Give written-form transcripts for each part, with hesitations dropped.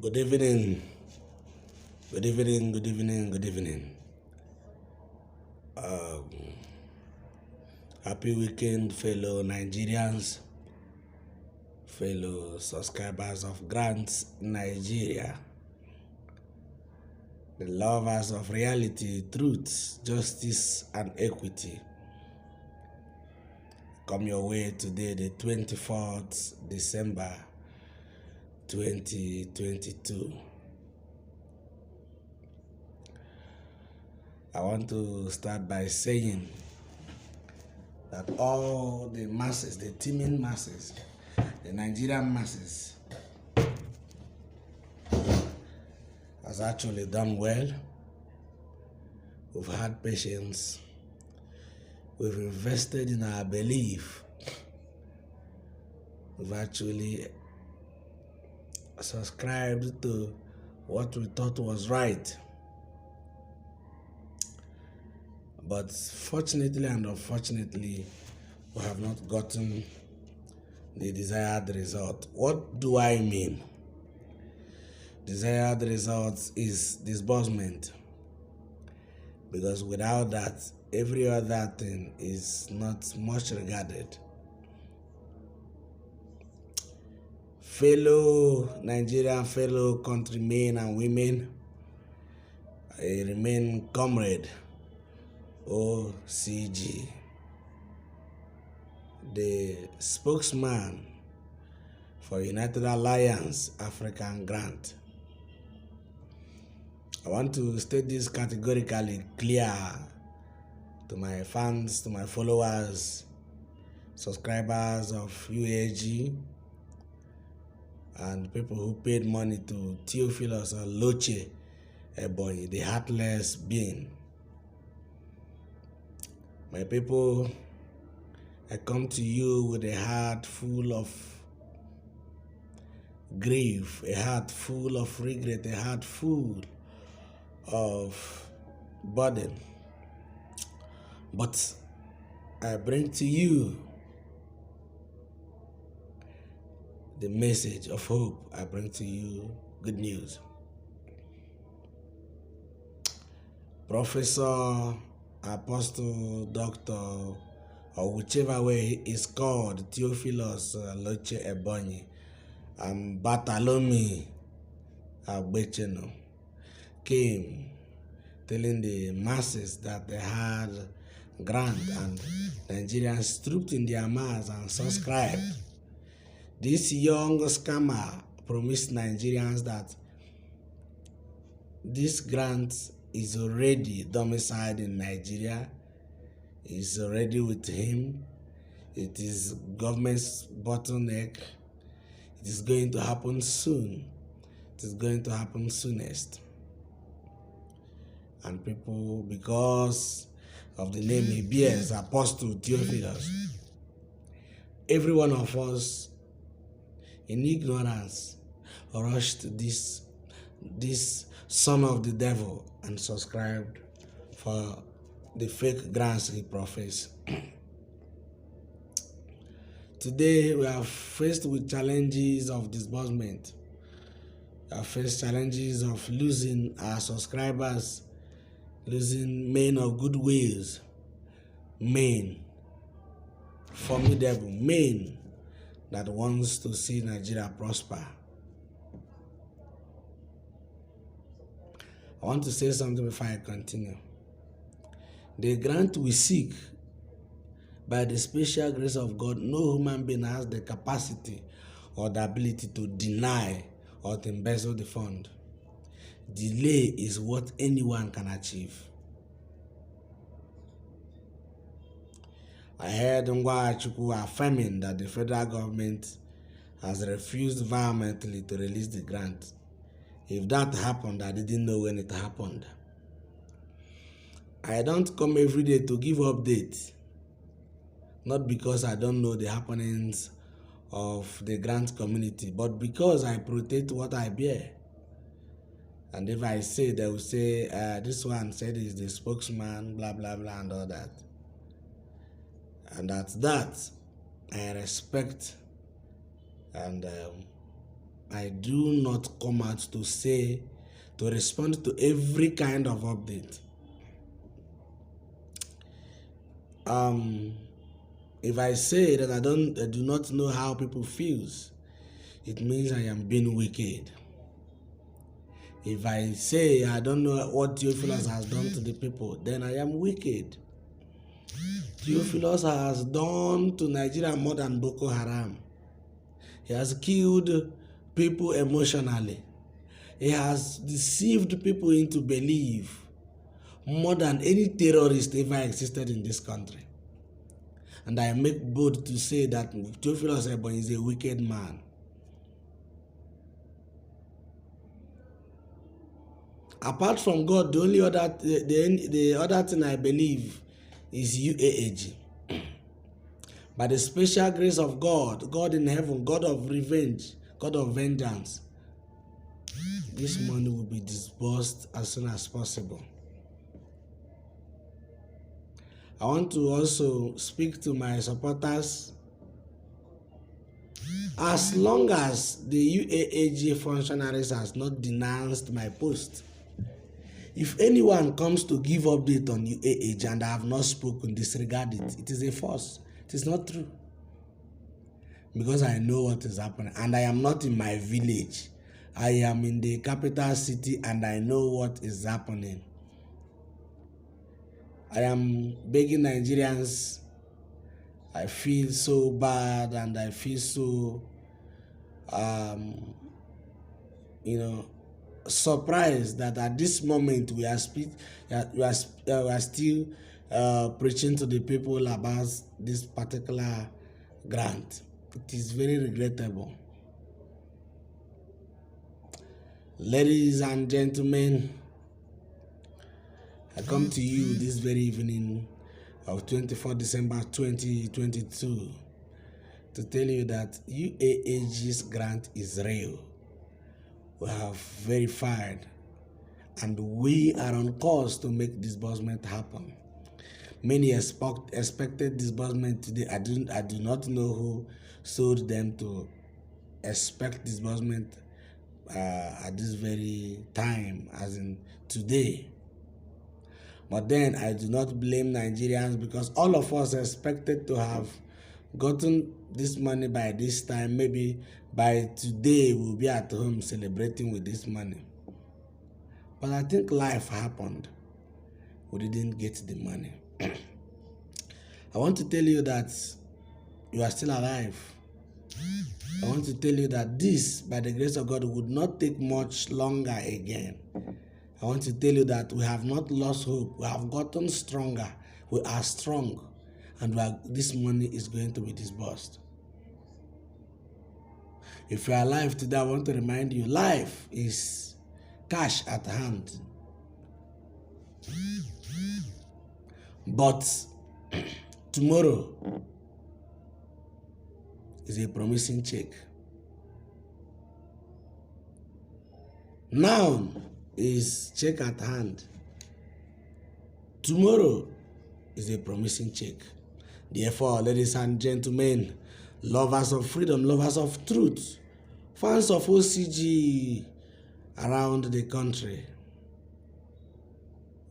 Good evening. Good evening. Good evening. Good evening. Happy weekend, fellow Nigerians, fellow subscribers of Grants Nigeria, the lovers of reality, truth, justice, and equity. Come your way today, the 24th December 2022. I want to start by saying that all the masses, the teeming masses, the Nigerian masses, has actually done well. We've had patience. We've invested in our belief. We've actually subscribed to what we thought was right. But fortunately and unfortunately, we have not gotten the desired result. What do I mean? Desired result is disbursement. Because without that, every other thing is not much regarded. Fellow Nigerian, fellow countrymen and women, I remain comrade OCG, the spokesman for United Alliance African Grant. I want to state this categorically clear to my fans, to my followers, subscribers of UAG, and people who paid money to Theophilus or Loche Ebonyi, the heartless being. My people, I come to you with a heart full of grief, a heart full of regret, a heart full of burden. But I bring to you the message of hope. I bring to you good news. Professor, Apostle, Doctor, or whichever way he is called, Theophilus Loche Ebonyi, and Bartholomew Agbecheno, came telling the masses that they had grant and Nigerians trooped in their mass and subscribed. This young scammer promised Nigerians that this grant is already domiciled in Nigeria, is already with him. It is government's bottleneck. It is going to happen soon. It is going to happen soonest. And people, because of the name he bears, Apostle Theophilus, every one of us in ignorance rushed this son of the devil and subscribed for the fake grants he professed. Today we are faced with challenges of disbursement. We are faced challenges of losing our subscribers, losing men of good ways, men, formidable men that wants to see Nigeria prosper. I want to say something before I continue. The grant we seek, by the special grace of God, no human being has the capacity or the ability to deny or to embezzle the fund. Delay is what anyone can achieve. I heard Ngwachukwu affirming that the federal government has refused vehemently to release the grant. If that happened, I didn't know when it happened. I don't come every day to give updates, not because I don't know the happenings of the grant community, but because I protect what I bear. And if I say, they will say, this one said he's the spokesman, blah, blah, blah, and all that. And at that, I respect and I do not come out to respond to every kind of update. If I say that I do not know how people feels, it means I am being wicked. If I say I don't know what Theophilus has done to the people, then I am wicked. Theophilus has done to Nigeria more than Boko Haram. He has killed people emotionally. He has deceived people into belief more than any terrorist ever existed in this country. And I make bold to say that Theophilus Ebonyi is a wicked man. Apart from God, the other thing I believe is UAAG. By the special grace of God, God in heaven, God of revenge, God of vengeance, this money will be disbursed as soon as possible. I want to also speak to my supporters. As long as the UAAG functionaries has not denounced my post, if anyone comes to give update on UAAG and I have not spoken, disregard it. It is a false. It is not true. Because I know what is happening. And I am not in my village. I am in the capital city and I know what is happening. I am begging Nigerians. I feel so bad and I feel so, surprised that at this moment we are still preaching to the people about this particular grant. It is very regrettable. Ladies and gentlemen, I come to you this very evening of 24 December 2022 to tell you that UAAG's grant is real. We have verified and we are on course to make disbursement happen. Many expected disbursement today. I do not know who sold them to expect disbursement at this very time, as in today. But then I do not blame Nigerians, because all of us expected to have gotten this money by this time. Maybe by today we'll be at home celebrating with this money. But I think life happened. We didn't get the money. I want to tell you that you are still alive. I want to tell you that this, by the grace of God, would not take much longer again. I want to tell you that we have not lost hope. We have gotten stronger. We are strong. And this money is going to be disbursed. If you are alive today, I want to remind you, life is cash at hand. But tomorrow is a promising check. Now is check at hand. Tomorrow is a promising check. Therefore, ladies and gentlemen, lovers of freedom, lovers of truth, fans of OCG around the country,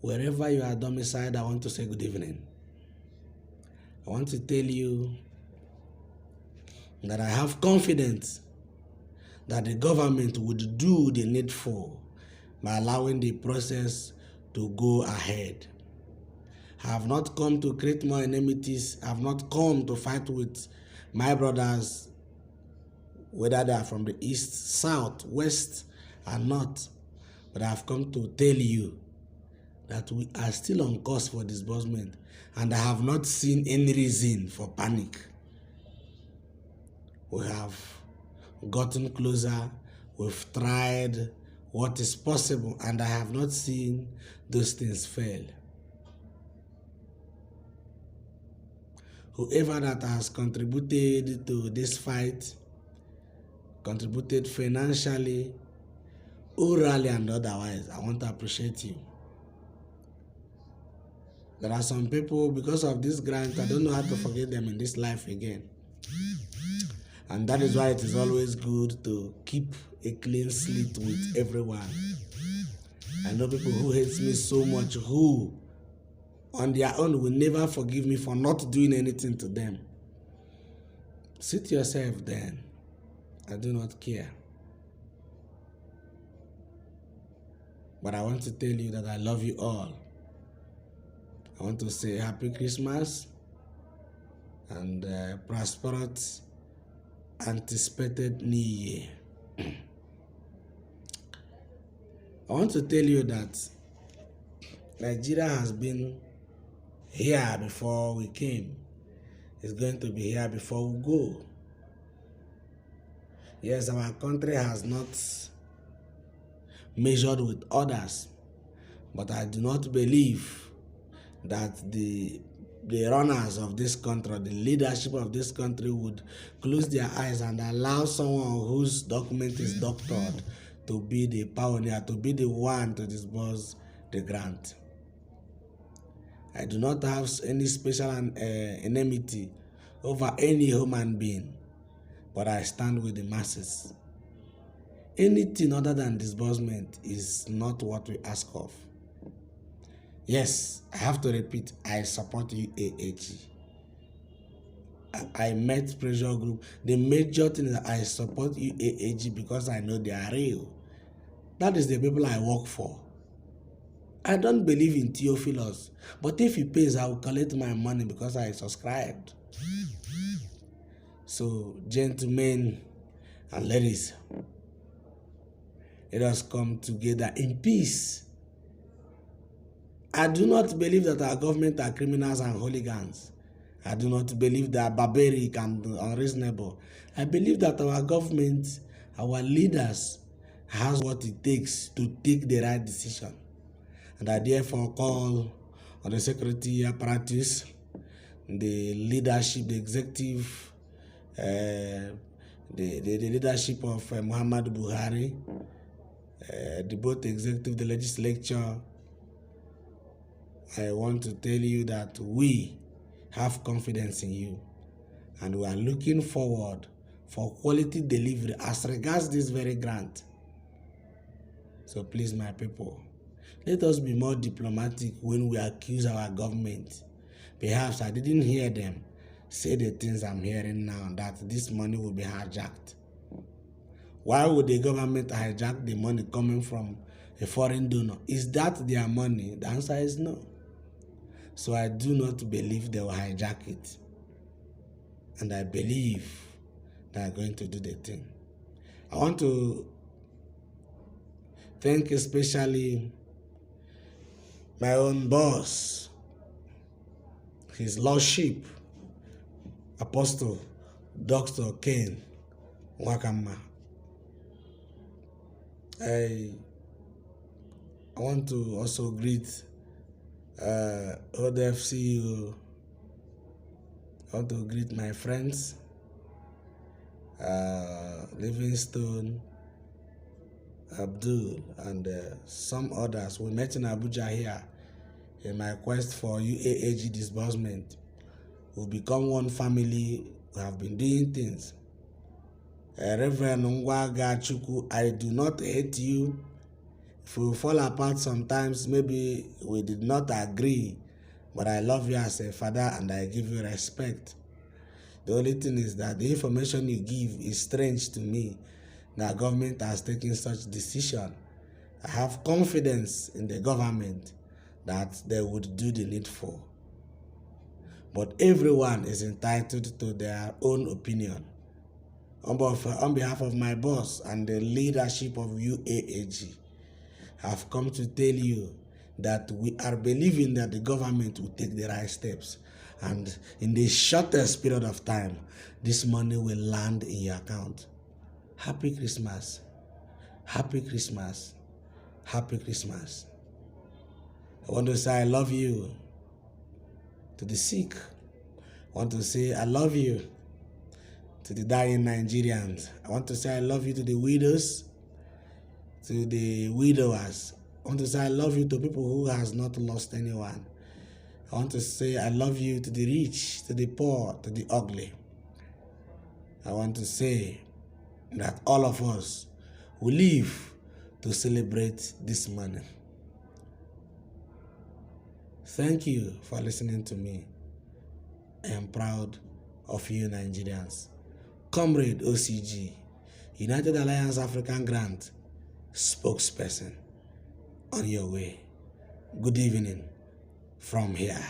wherever you are domiciled, I want to say good evening. I want to tell you that I have confidence that the government would do the needful by allowing the process to go ahead. I have not come to create more enmities. I have not come to fight with my brothers, whether they are from the east, south, west, or north. But I have come to tell you that we are still on course for disbursement, and I have not seen any reason for panic. We have gotten closer. We've tried what is possible, and I have not seen those things fail. Whoever that has contributed to this fight, contributed financially, orally and otherwise, I want to appreciate you. There are some people, because of this grant, I don't know how to forget them in this life again. And that is why it is always good to keep a clean slate with everyone. I know people who hate me so much who on their own will never forgive me for not doing anything to them. Sit yourself then. I do not care. But I want to tell you that I love you all. I want to say Happy Christmas and prosperous anticipated New Year. I want to tell you that Nigeria has been here before we came. It's going to be here before we go. Yes, our country has not measured with others, but I do not believe that the runners of this country, the leadership of this country would close their eyes and allow someone whose document is doctored to be the pioneer, to be the one to disburse the grant. I do not have any special enmity over any human being, but I stand with the masses. Anything other than disbursement is not what we ask of. Yes, I have to repeat, I support UAAG. I met pressure group. The major thing is that I support UAAG because I know they are real. That is the people I work for. I don't believe in Theophilus, but if he pays, I will collect my money because I subscribed. So, gentlemen and ladies, let us come together in peace. I do not believe that our government are criminals and hooligans. I do not believe they are barbaric and unreasonable. I believe that our government, our leaders, has what it takes to take the right decision. And I therefore call on the security apparatus, the leadership, the executive, the leadership of Muhammad Buhari, the both executive, the legislature. I want to tell you that we have confidence in you and we are looking forward for quality delivery as regards this very grant. So please, my people, let us be more diplomatic when we accuse our government. Perhaps I didn't hear them say the things I'm hearing now, that this money will be hijacked. Why would the government hijack the money coming from a foreign donor? Is that their money? The answer is no. So I do not believe they will hijack it. And I believe they are going to do the thing. I want to thank especially my own boss, His Lordship, Apostle Dr. Ken Wakama. I want to also greet ODF CEO. I want to greet my friends, Livingstone, Abdul, and some others. We met in Abuja here in my quest for UAAG disbursement. We've become one family. We have been doing things. Reverend Ngwaga Chukwu, I do not hate you. If we fall apart sometimes, maybe we did not agree, but I love you as a father and I give you respect. The only thing is that the information you give is strange to me. The government has taken such decision. I have confidence in the government that they would do the needful. But everyone is entitled to their own opinion. On behalf of my boss and the leadership of UAAG, I have come to tell you that we are believing that the government will take the right steps. And in the shortest period of time, this money will land in your account. Happy Christmas. Happy Christmas. Happy Christmas. I want to say I love you to the sick. I want to say I love you to the dying Nigerians. I want to say I love you to the widows, to the widowers. I want to say I love you to people who has not lost anyone. I want to say I love you to the rich, to the poor, to the ugly. I want to say that all of us will live to celebrate this morning. Thank you for listening to me. I am proud of you, Nigerians. Comrade OCG, United Alliance African Grant spokesperson, on your way. Good evening from here.